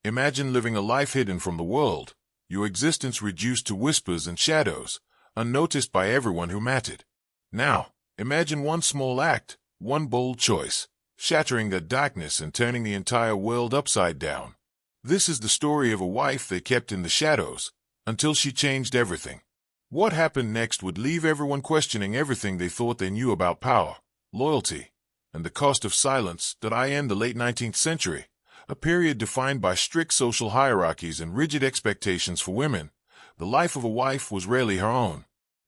Imagine living a life hidden from the world, your existence reduced to whispers and shadows, unnoticed by everyone who mattered. Now, imagine one small act, one bold choice, shattering that darkness and turning the entire world upside down. This is the story of a wife they kept in the shadows, until she changed everything. What happened next would leave everyone questioning everything they thought they knew about power, loyalty, and the cost of silence. In the late 19th century, a period defined by strict social hierarchies and rigid expectations for women, the life of a wife was rarely her own.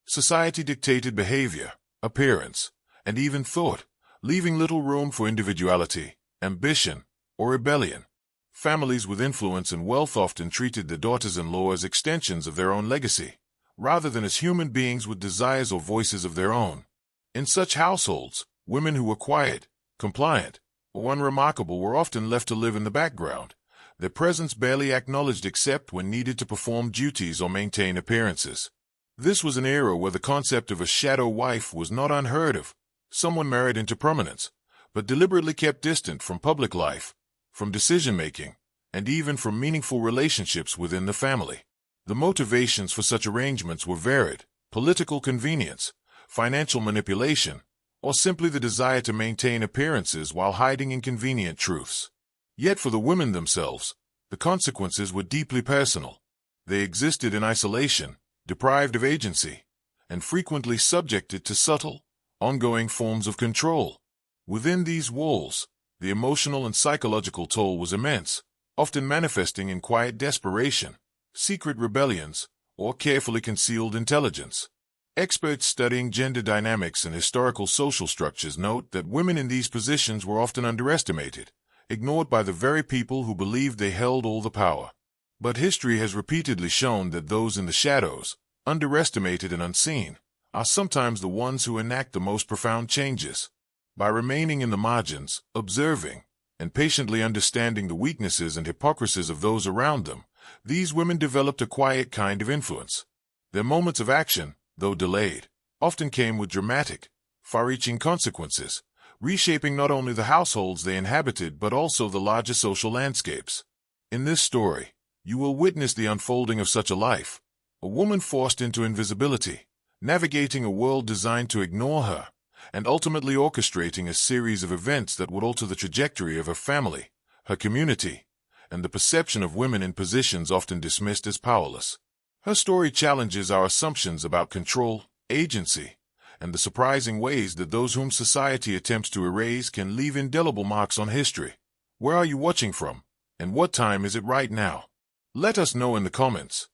Society dictated behavior, appearance, and even thought, leaving little room for individuality, ambition, or rebellion. Families with influence and wealth often treated their daughters-in-law as extensions of their own legacy, rather than as human beings with desires or voices of their own. In such households, women who were quiet, compliant, or unremarkable were often left to live in the background, their presence barely acknowledged except when needed to perform duties or maintain appearances. This was an era where the concept of a shadow wife was not unheard of, someone married into prominence, but deliberately kept distant from public life, from decision-making, and even from meaningful relationships within the family. The motivations for such arrangements were varied: political convenience, financial manipulation, or simply the desire to maintain appearances while hiding inconvenient truths. Yet for the women themselves, the consequences were deeply personal. They existed in isolation, deprived of agency, and frequently subjected to subtle, ongoing forms of control. Within these walls, the emotional and psychological toll was immense, often manifesting in quiet desperation, secret rebellions, or carefully concealed intelligence. Experts studying gender dynamics and historical social structures note that women in these positions were often underestimated, ignored by the very people who believed they held all the power. But history has repeatedly shown that those in the shadows, underestimated and unseen, are sometimes the ones who enact the most profound changes. By remaining in the margins, observing, and patiently understanding the weaknesses and hypocrisies of those around them, these women developed a quiet kind of influence. Their moments of action, though delayed, often came with dramatic, far-reaching consequences, reshaping not only the households they inhabited but also the larger social landscapes. In this story, you will witness the unfolding of such a life, a woman forced into invisibility, navigating a world designed to ignore her, and ultimately orchestrating a series of events that would alter the trajectory of her family, her community, and the perception of women in positions often dismissed as powerless. Her story challenges our assumptions about control, agency, and the surprising ways that those whom society attempts to erase can leave indelible marks on history. Where are you watching from, and what time is it right now? Let us know in the comments.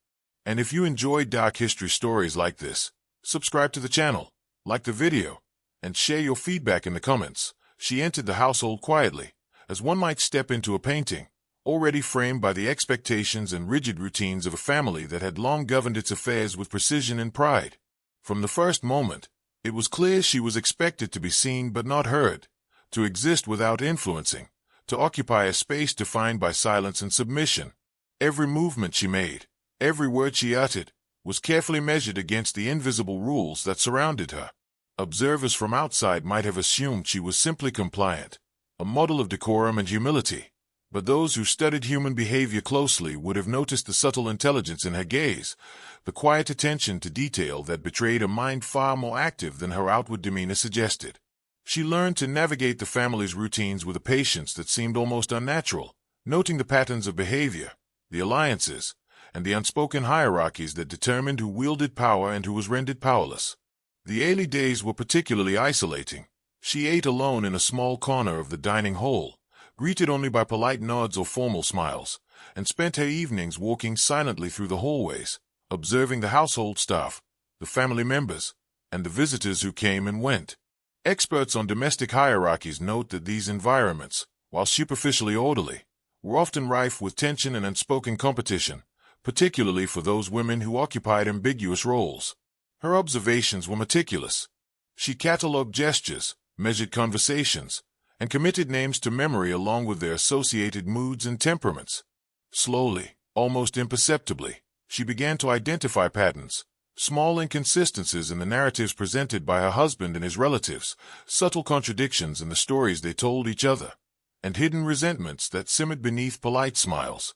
And if you enjoy dark history stories like this, subscribe to the channel, like the video, and share your feedback in the comments. She entered the household quietly, as one might step into a painting, already framed by the expectations and rigid routines of a family that had long governed its affairs with precision and pride. From the first moment, it was clear she was expected to be seen but not heard, to exist without influencing, to occupy a space defined by silence and submission. Every movement she made, every word she uttered, was carefully measured against the invisible rules that surrounded her. Observers from outside might have assumed she was simply compliant, a model of decorum and humility, but those who studied human behavior closely would have noticed the subtle intelligence in her gaze, the quiet attention to detail that betrayed a mind far more active than her outward demeanor suggested. She learned to navigate the family's routines with a patience that seemed almost unnatural, noting the patterns of behavior, the alliances, and the unspoken hierarchies that determined who wielded power and who was rendered powerless. The early days were particularly isolating. She ate alone in a small corner of the dining hall, greeted only by polite nods or formal smiles, and spent her evenings walking silently through the hallways, observing the household staff, the family members, and the visitors who came and went. Experts on domestic hierarchies note that these environments, while superficially orderly, were often rife with tension and unspoken competition, particularly for those women who occupied ambiguous roles. Her observations were meticulous. She catalogued gestures, measured conversations, and committed names to memory along with their associated moods and temperaments. Slowly, almost imperceptibly, she began to identify patterns, small inconsistencies in the narratives presented by her husband and his relatives, subtle contradictions in the stories they told each other, and hidden resentments that simmered beneath polite smiles.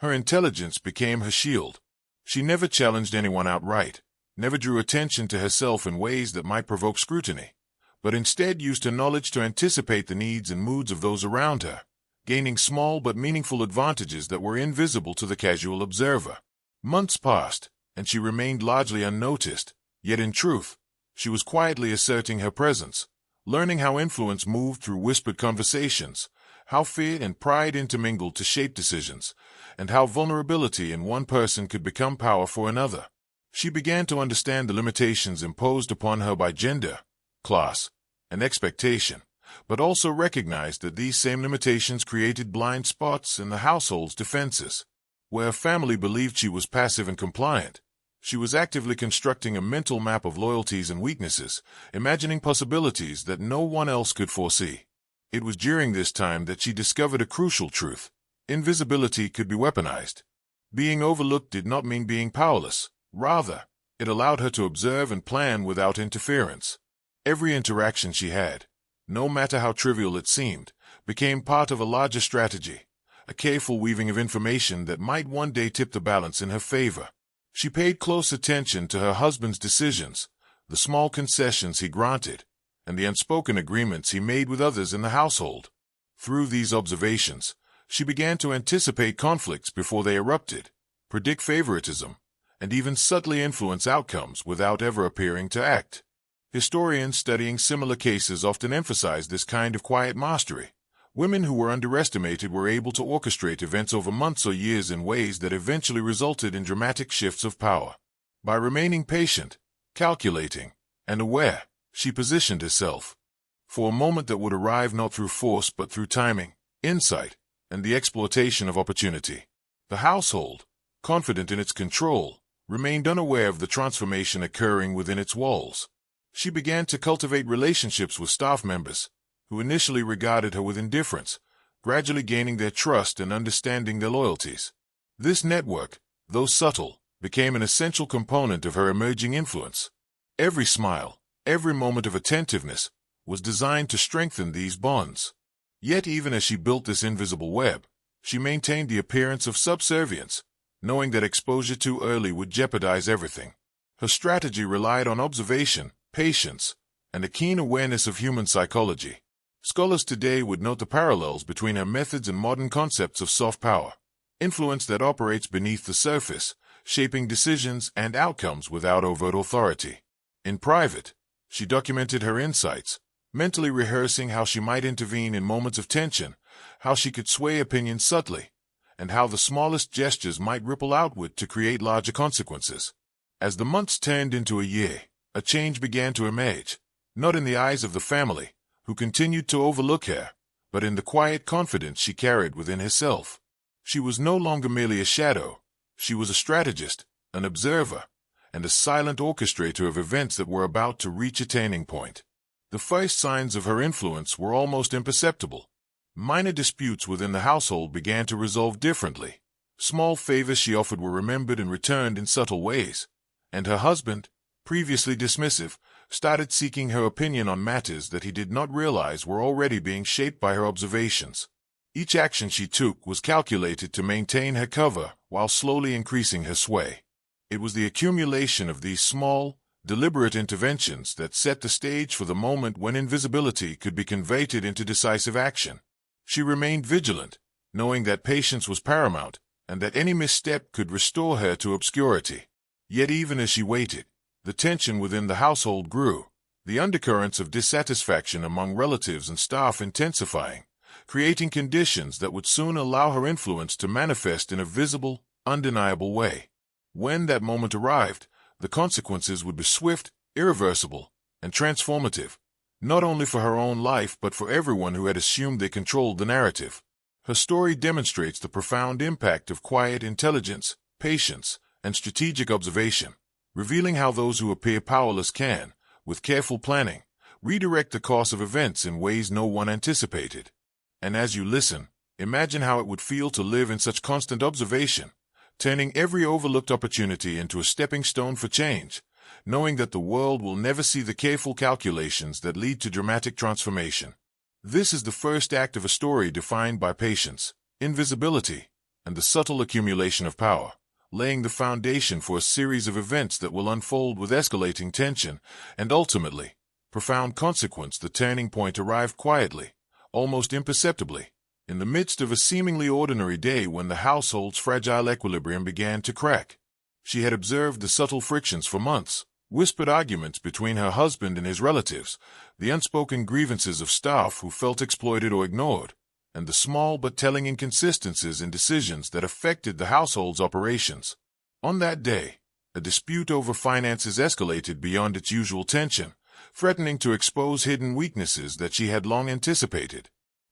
Her intelligence became her shield. She never challenged anyone outright, never drew attention to herself in ways that might provoke scrutiny, but instead used her knowledge to anticipate the needs and moods of those around her, gaining small but meaningful advantages that were invisible to the casual observer. Months passed, and she remained largely unnoticed, yet in truth, she was quietly asserting her presence, learning how influence moved through whispered conversations, how fear and pride intermingled to shape decisions, and how vulnerability in one person could become power for another. She began to understand the limitations imposed upon her by gender, class, and expectation, but also recognized that these same limitations created blind spots in the household's defenses. Where a family believed she was passive and compliant, she was actively constructing a mental map of loyalties and weaknesses, imagining possibilities that no one else could foresee. It was during this time that she discovered a crucial truth. Invisibility could be weaponized. Being overlooked did not mean being powerless. Rather, it allowed her to observe and plan without interference. Every interaction she had, no matter how trivial it seemed, became part of a larger strategy, a careful weaving of information that might one day tip the balance in her favor. She paid close attention to her husband's decisions, the small concessions he granted, and the unspoken agreements he made with others in the household. Through these observations, she began to anticipate conflicts before they erupted, predict favoritism, and even subtly influence outcomes without ever appearing to act. Historians studying similar cases often emphasize this kind of quiet mastery. Women who were underestimated were able to orchestrate events over months or years in ways that eventually resulted in dramatic shifts of power. By remaining patient, calculating, and aware, she positioned herself for a moment that would arrive not through force but through timing, insight, and the exploitation of opportunity. The household, confident in its control, remained unaware of the transformation occurring within its walls. She began to cultivate relationships with staff members, who initially regarded her with indifference, gradually gaining their trust and understanding their loyalties. This network, though subtle, became an essential component of her emerging influence. Every smile, every moment of attentiveness, was designed to strengthen these bonds. Yet even as she built this invisible web, she maintained the appearance of subservience, knowing that exposure too early would jeopardize everything. Her strategy relied on observation, patience, and a keen awareness of human psychology. Scholars today would note the parallels between her methods and modern concepts of soft power, influence that operates beneath the surface, shaping decisions and outcomes without overt authority. In private, she documented her insights, mentally rehearsing how she might intervene in moments of tension, how she could sway opinion subtly, and how the smallest gestures might ripple outward to create larger consequences. As the months turned into a year, a change began to emerge, not in the eyes of the family, who continued to overlook her, but in the quiet confidence she carried within herself. She was no longer merely a shadow. She was a strategist, an observer, and a silent orchestrator of events that were about to reach a turning point. The first signs of her influence were almost imperceptible. Minor disputes within the household began to resolve differently. Small favors she offered were remembered and returned in subtle ways, and her husband, previously dismissive, started seeking her opinion on matters that he did not realize were already being shaped by her observations. Each action she took was calculated to maintain her cover while slowly increasing her sway. It was the accumulation of these small, deliberate interventions that set the stage for the moment when invisibility could be converted into decisive action. She remained vigilant, knowing that patience was paramount and that any misstep could restore her to obscurity. Yet even as she waited, the tension within the household grew, the undercurrents of dissatisfaction among relatives and staff intensifying, creating conditions that would soon allow her influence to manifest in a visible, undeniable way. When that moment arrived, the consequences would be swift, irreversible, and transformative, not only for her own life but for everyone who had assumed they controlled the narrative. Her story demonstrates the profound impact of quiet intelligence, patience, and strategic observation, revealing how those who appear powerless can, with careful planning, redirect the course of events in ways no one anticipated. And as you listen, imagine how it would feel to live in such constant observation, turning every overlooked opportunity into a stepping stone for change, knowing that the world will never see the careful calculations that lead to dramatic transformation. This is the first act of a story defined by patience, invisibility, and the subtle accumulation of power, laying the foundation for a series of events that will unfold with escalating tension and ultimately profound consequence. The turning point arrived quietly, almost imperceptibly, in the midst of a seemingly ordinary day when the household's fragile equilibrium began to crack. She had observed the subtle frictions for months, whispered arguments between her husband and his relatives, the unspoken grievances of staff who felt exploited or ignored, and the small but telling inconsistencies in decisions that affected the household's operations. On that day, a dispute over finances escalated beyond its usual tension, threatening to expose hidden weaknesses that she had long anticipated.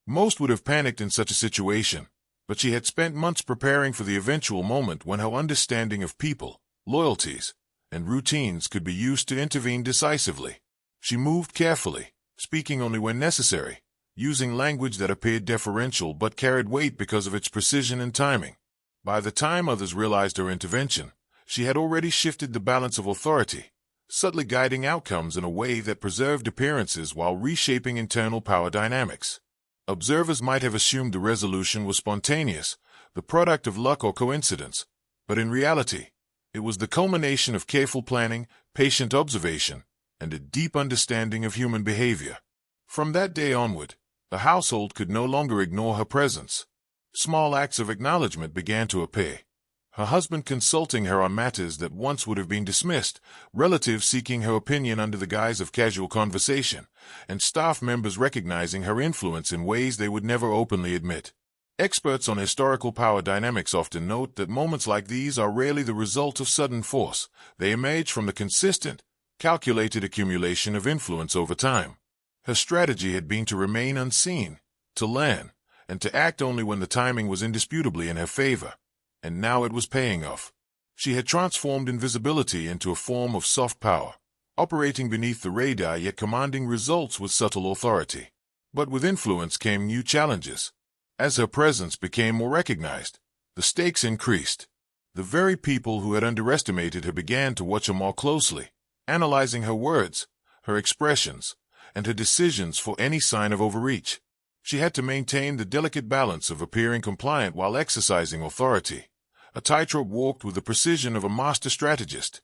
Most would have panicked in such a situation, but she had spent months preparing for the eventual moment when her understanding of people, loyalties, and routines could be used to intervene decisively. She moved carefully, speaking only when necessary, using language that appeared deferential but carried weight because of its precision and timing. By the time others realized her intervention, she had already shifted the balance of authority, subtly guiding outcomes in a way that preserved appearances while reshaping internal power dynamics. Observers might have assumed the resolution was spontaneous, the product of luck or coincidence, but in reality, it was the culmination of careful planning, patient observation, and a deep understanding of human behavior. From that day onward, the household could no longer ignore her presence. Small acts of acknowledgement began to appear. Her husband consulting her on matters that once would have been dismissed, relatives seeking her opinion under the guise of casual conversation, and staff members recognizing her influence in ways they would never openly admit. Experts on historical power dynamics often note that moments like these are rarely the result of sudden force. They emerge from the consistent, calculated accumulation of influence over time. Her strategy had been to remain unseen, to learn, and to act only when the timing was indisputably in her favor. And now it was paying off. She had transformed invisibility into a form of soft power, operating beneath the radar yet commanding results with subtle authority. But with influence came new challenges. As her presence became more recognized, the stakes increased. The very people who had underestimated her began to watch her more closely, analyzing her words, her expressions, and her decisions for any sign of overreach. She had to maintain the delicate balance of appearing compliant while exercising authority, a tightrope walked with the precision of a master strategist.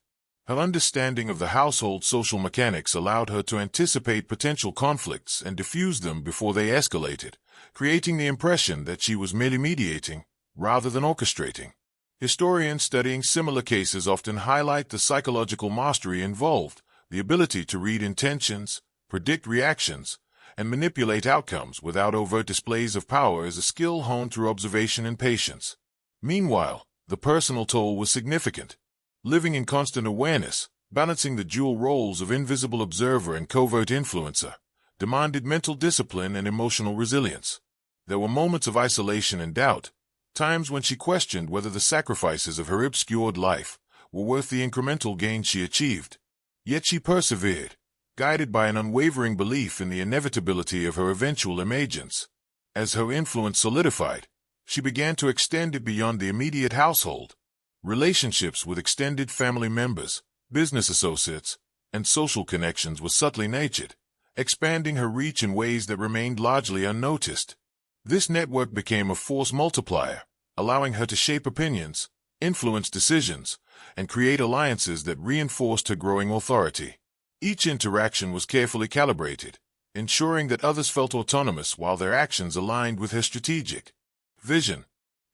Her understanding of the household's social mechanics allowed her to anticipate potential conflicts and diffuse them before they escalated, creating the impression that she was merely mediating, rather than orchestrating. Historians studying similar cases often highlight the psychological mastery involved, the ability to read intentions, predict reactions, and manipulate outcomes without overt displays of power is a skill honed through observation and patience. Meanwhile, the personal toll was significant. Living in constant awareness, balancing the dual roles of invisible observer and covert influencer, demanded mental discipline and emotional resilience. There were moments of isolation and doubt, times when she questioned whether the sacrifices of her obscured life were worth the incremental gain she achieved. Yet she persevered, guided by an unwavering belief in the inevitability of her eventual emergence. As her influence solidified, she began to extend it beyond the immediate household. Relationships with extended family members, business associates, and social connections were subtly nurtured, expanding her reach in ways that remained largely unnoticed. This network became a force multiplier, allowing her to shape opinions, influence decisions, and create alliances that reinforced her growing authority. Each interaction was carefully calibrated, ensuring that others felt autonomous while their actions aligned with her strategic vision.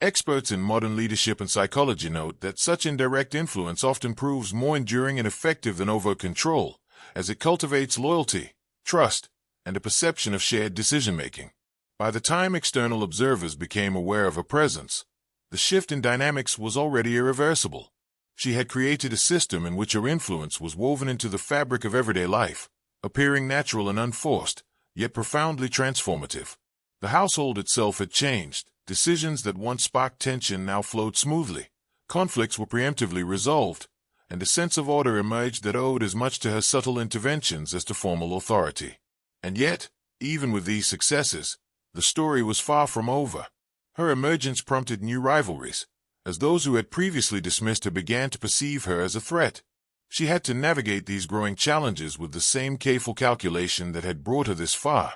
Experts in modern leadership and psychology note that such indirect influence often proves more enduring and effective than overt control, as it cultivates loyalty, trust, and a perception of shared decision-making. By the time external observers became aware of her presence, the shift in dynamics was already irreversible. She had created a system in which her influence was woven into the fabric of everyday life, appearing natural and unforced, yet profoundly transformative. The household itself had changed. Decisions that once sparked tension now flowed smoothly. Conflicts were preemptively resolved, and a sense of order emerged that owed as much to her subtle interventions as to formal authority. And yet, even with these successes, the story was far from over. Her emergence prompted new rivalries, as those who had previously dismissed her began to perceive her as a threat. She had to navigate these growing challenges with the same careful calculation that had brought her this far,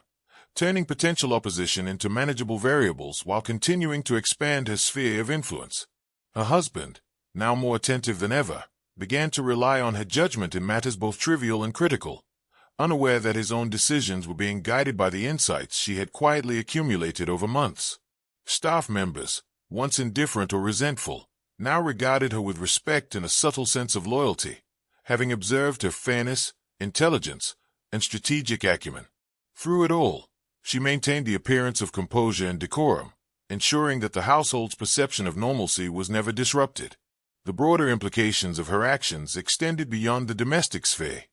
turning potential opposition into manageable variables while continuing to expand her sphere of influence. Her husband, now more attentive than ever, began to rely on her judgment in matters both trivial and critical, unaware that his own decisions were being guided by the insights she had quietly accumulated over months. Staff members, once indifferent or resentful, now regarded her with respect and a subtle sense of loyalty, having observed her fairness, intelligence, and strategic acumen. Through it all, she maintained the appearance of composure and decorum, ensuring that the household's perception of normalcy was never disrupted. The broader implications of her actions extended beyond the domestic sphere.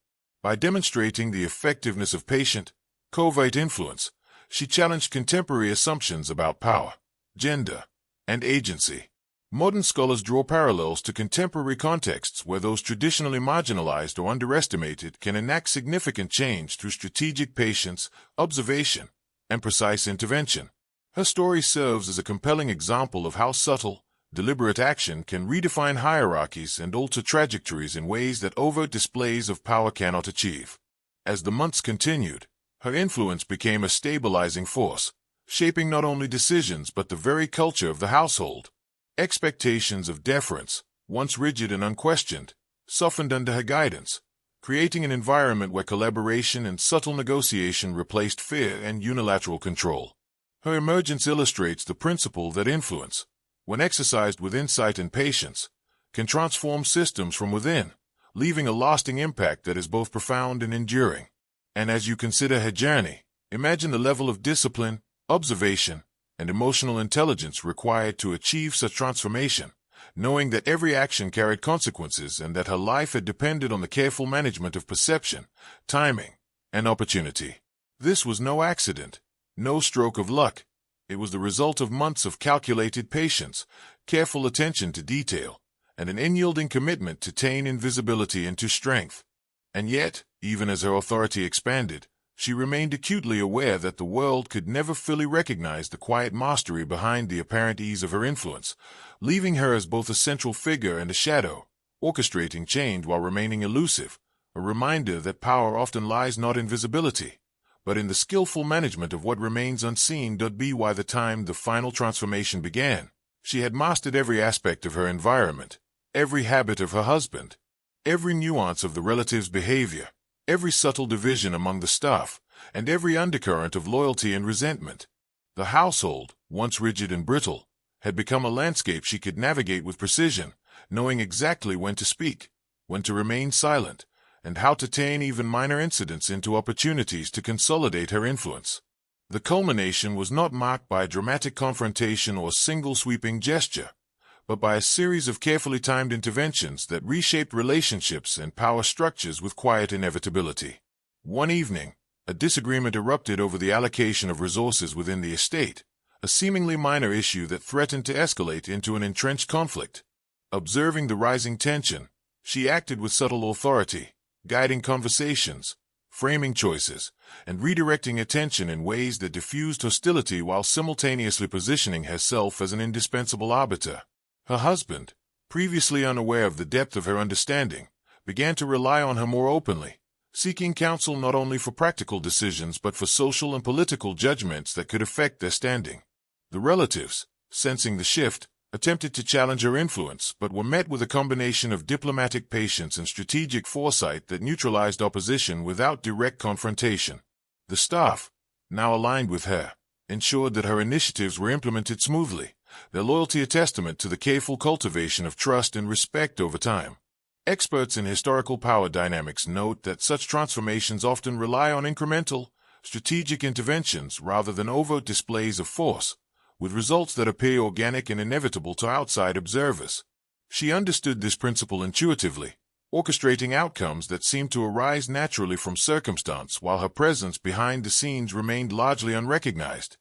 By demonstrating the effectiveness of patient, covert influence, she challenged contemporary assumptions about power, gender, and agency. Modern scholars draw parallels to contemporary contexts where those traditionally marginalized or underestimated can enact significant change through strategic patience, observation, and precise intervention. Her story serves as a compelling example of how subtle, deliberate action can redefine hierarchies and alter trajectories in ways that overt displays of power cannot achieve. As the months continued, her influence became a stabilizing force, shaping not only decisions but the very culture of the household. Expectations of deference, once rigid and unquestioned, softened under her guidance, creating an environment where collaboration and subtle negotiation replaced fear and unilateral control. Her emergence illustrates the principle that influence, when exercised with insight and patience, can transform systems from within, leaving a lasting impact that is both profound and enduring. And as you consider her journey, imagine the level of discipline, observation, and emotional intelligence required to achieve such transformation, knowing that every action carried consequences and that her life had depended on the careful management of perception, timing, and opportunity. This was no accident, no stroke of luck. It was the result of months of calculated patience, careful attention to detail, and an unyielding commitment to turn invisibility into strength. And yet, even as her authority expanded, she remained acutely aware that the world could never fully recognize the quiet mastery behind the apparent ease of her influence, leaving her as both a central figure and a shadow, orchestrating change while remaining elusive, a reminder that power often lies not in visibility, but in the skillful management of what remains unseen. By the time the final transformation began, she had mastered every aspect of her environment, every habit of her husband, every nuance of the relatives' behavior, every subtle division among the staff, and every undercurrent of loyalty and resentment. The household, once rigid and brittle, had become a landscape she could navigate with precision, knowing exactly when to speak, when to remain silent, and how to turn even minor incidents into opportunities to consolidate her influence. The culmination was not marked by a dramatic confrontation or a single sweeping gesture, but by a series of carefully timed interventions that reshaped relationships and power structures with quiet inevitability. One evening, a disagreement erupted over the allocation of resources within the estate, a seemingly minor issue that threatened to escalate into an entrenched conflict. Observing the rising tension, she acted with subtle authority, guiding conversations, framing choices, and redirecting attention in ways that diffused hostility while simultaneously positioning herself as an indispensable arbiter. Her husband, previously unaware of the depth of her understanding, began to rely on her more openly, seeking counsel not only for practical decisions but for social and political judgments that could affect their standing. The relatives, sensing the shift, attempted to challenge her influence but were met with a combination of diplomatic patience and strategic foresight that neutralized opposition without direct confrontation. The staff, now aligned with her, ensured that her initiatives were implemented smoothly, their loyalty a testament to the careful cultivation of trust and respect over time. Experts in historical power dynamics note that such transformations often rely on incremental, strategic interventions rather than overt displays of force, with results that appear organic and inevitable to outside observers. She understood this principle intuitively, orchestrating outcomes that seemed to arise naturally from circumstance while her presence behind the scenes remained largely unrecognized.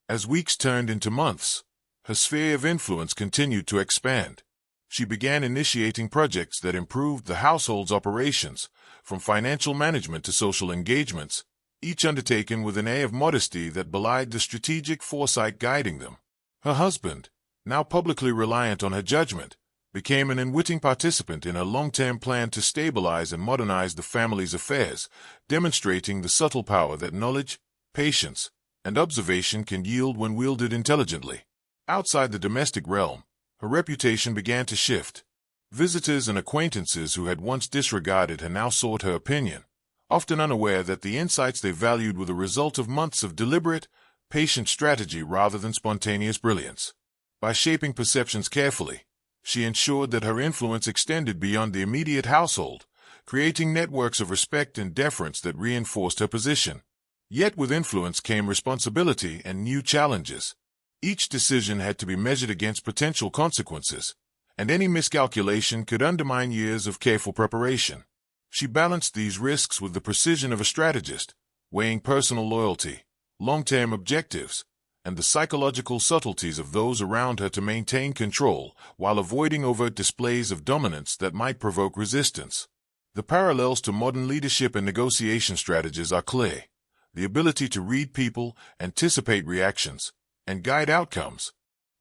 As weeks turned into months, her sphere of influence continued to expand. She began initiating projects that improved the household's operations, from financial management to social engagements, each undertaken with an air of modesty that belied the strategic foresight guiding them. Her husband, now publicly reliant on her judgment, became an unwitting participant in her long-term plan to stabilize and modernize the family's affairs, demonstrating the subtle power that knowledge, patience, and observation can yield when wielded intelligently. Outside the domestic realm, her reputation began to shift. Visitors and acquaintances who had once disregarded her now sought her opinion, often unaware that the insights they valued were the result of months of deliberate, patient strategy rather than spontaneous brilliance. By shaping perceptions carefully, she ensured that her influence extended beyond the immediate household, creating networks of respect and deference that reinforced her position. Yet with influence came responsibility and new challenges. Each decision had to be measured against potential consequences, and any miscalculation could undermine years of careful preparation. She balanced these risks with the precision of a strategist, weighing personal loyalty, long-term objectives, and the psychological subtleties of those around her to maintain control while avoiding overt displays of dominance that might provoke resistance. The parallels to modern leadership and negotiation strategies are clear. The ability to read people, anticipate reactions, and guide outcomes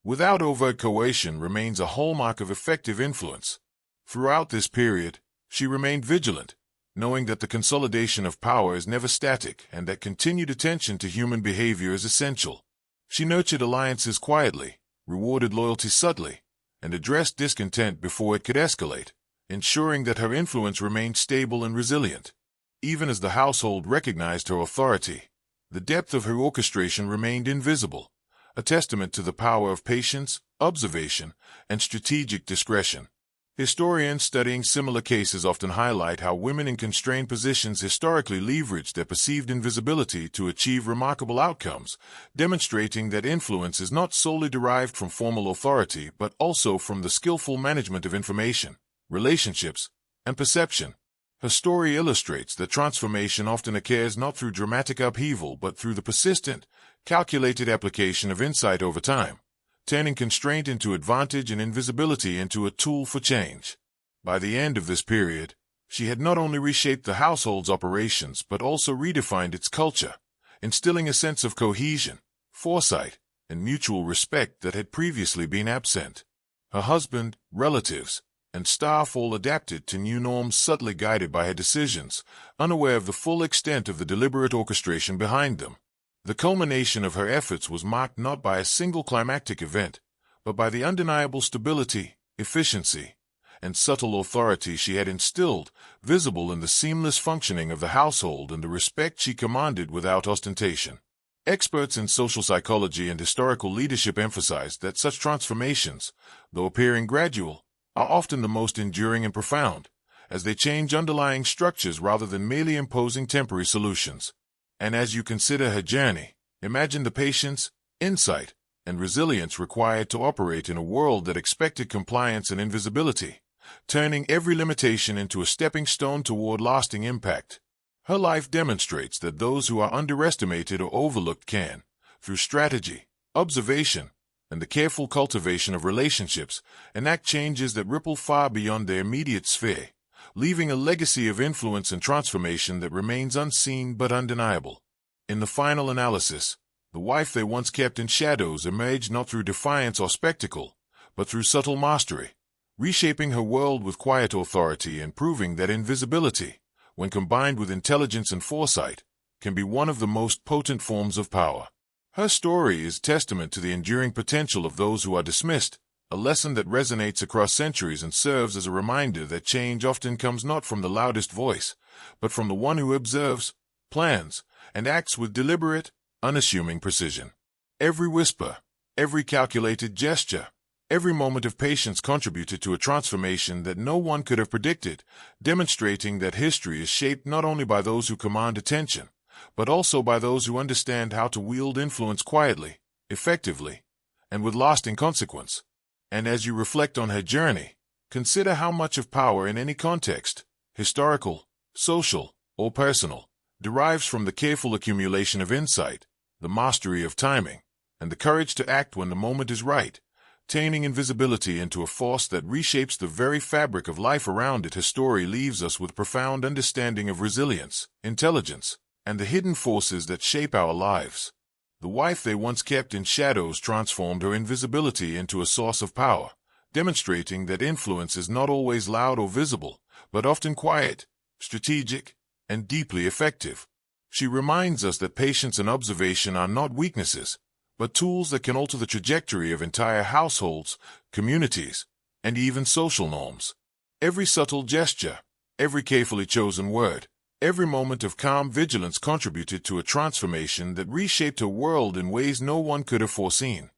without overt coercion remains a hallmark of effective influence. Throughout this period, she remained vigilant, knowing that the consolidation of power is never static and that continued attention to human behavior is essential. She nurtured alliances quietly, rewarded loyalty subtly, and addressed discontent before it could escalate, ensuring that her influence remained stable and resilient. Even as the household recognized her authority, the depth of her orchestration remained invisible, a testament to the power of patience, observation, and strategic discretion. Historians studying similar cases often highlight how women in constrained positions historically leveraged their perceived invisibility to achieve remarkable outcomes, demonstrating that influence is not solely derived from formal authority but also from the skillful management of information, relationships, and perception. Her story illustrates that transformation often occurs not through dramatic upheaval but through the persistent, calculated application of insight over time, turning constraint into advantage and invisibility into a tool for change. By the end of this period, she had not only reshaped the household's operations but also redefined its culture, instilling a sense of cohesion, foresight, and mutual respect that had previously been absent. Her husband, relatives, and staff all adapted to new norms subtly guided by her decisions, unaware of the full extent of the deliberate orchestration behind them. The culmination of her efforts was marked not by a single climactic event, but by the undeniable stability, efficiency, and subtle authority she had instilled, visible in the seamless functioning of the household and the respect she commanded without ostentation. Experts in social psychology and historical leadership emphasize that such transformations, though appearing gradual, are often the most enduring and profound, as they change underlying structures rather than merely imposing temporary solutions. And as you consider her journey, imagine the patience, insight, and resilience required to operate in a world that expected compliance and invisibility, turning every limitation into a stepping stone toward lasting impact. Her life demonstrates that those who are underestimated or overlooked can, through strategy, observation, and the careful cultivation of relationships, enact changes that ripple far beyond their immediate sphere, leaving a legacy of influence and transformation that remains unseen but undeniable. In the final analysis, the wife they once kept in shadows emerged not through defiance or spectacle, but through subtle mastery, reshaping her world with quiet authority and proving that invisibility, when combined with intelligence and foresight, can be one of the most potent forms of power. Her story is testament to the enduring potential of those who are dismissed, a lesson that resonates across centuries and serves as a reminder that change often comes not from the loudest voice, but from the one who observes, plans, and acts with deliberate, unassuming precision. Every whisper, every calculated gesture, every moment of patience contributed to a transformation that no one could have predicted, demonstrating that history is shaped not only by those who command attention, but also by those who understand how to wield influence quietly, effectively, and with lasting consequence. And as you reflect on her journey, consider how much of power in any context, historical, social, or personal, derives from the careful accumulation of insight, the mastery of timing, and the courage to act when the moment is right, turning invisibility into a force that reshapes the very fabric of life around it. Her story leaves us with profound understanding of resilience, intelligence, and the hidden forces that shape our lives. The wife they once kept in shadows transformed her invisibility into a source of power, demonstrating that influence is not always loud or visible, but often quiet, strategic, and deeply effective. She reminds us that patience and observation are not weaknesses, but tools that can alter the trajectory of entire households, communities, and even social norms. Every subtle gesture, every carefully chosen word, every moment of calm vigilance contributed to a transformation that reshaped her world in ways no one could have foreseen.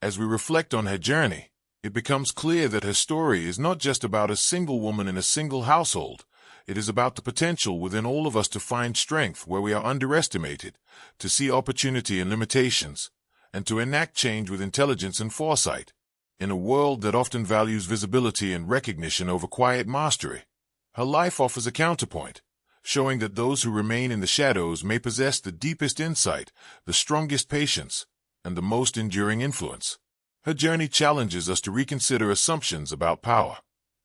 As we reflect on her journey, it becomes clear that her story is not just about a single woman in a single household. It is about the potential within all of us to find strength where we are underestimated, to see opportunity in limitations, and to enact change with intelligence and foresight. In a world that often values visibility and recognition over quiet mastery, her life offers a counterpoint, showing that those who remain in the shadows may possess the deepest insight, the strongest patience, and the most enduring influence. Her journey challenges us to reconsider assumptions about power,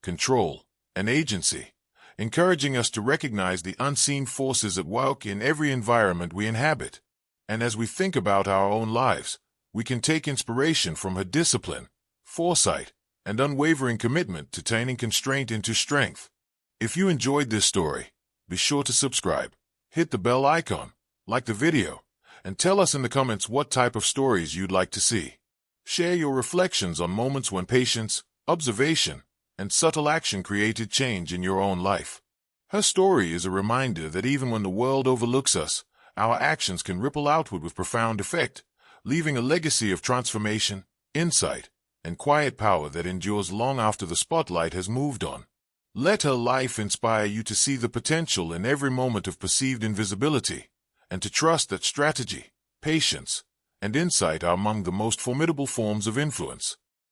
control, and agency, encouraging us to recognize the unseen forces at work in every environment we inhabit. And as we think about our own lives, we can take inspiration from her discipline, foresight, and unwavering commitment to turning constraint into strength. If you enjoyed this story, be sure to subscribe, hit the bell icon, like the video, and tell us in the comments what type of stories you'd like to see. Share your reflections on moments when patience, observation, and subtle action created change in your own life. Her story is a reminder that even when the world overlooks us, our actions can ripple outward with profound effect, leaving a legacy of transformation, insight, and quiet power that endures long after the spotlight has moved on. Let her life inspire you to see the potential in every moment of perceived invisibility, and to trust that strategy, patience, and insight are among the most formidable forms of influence.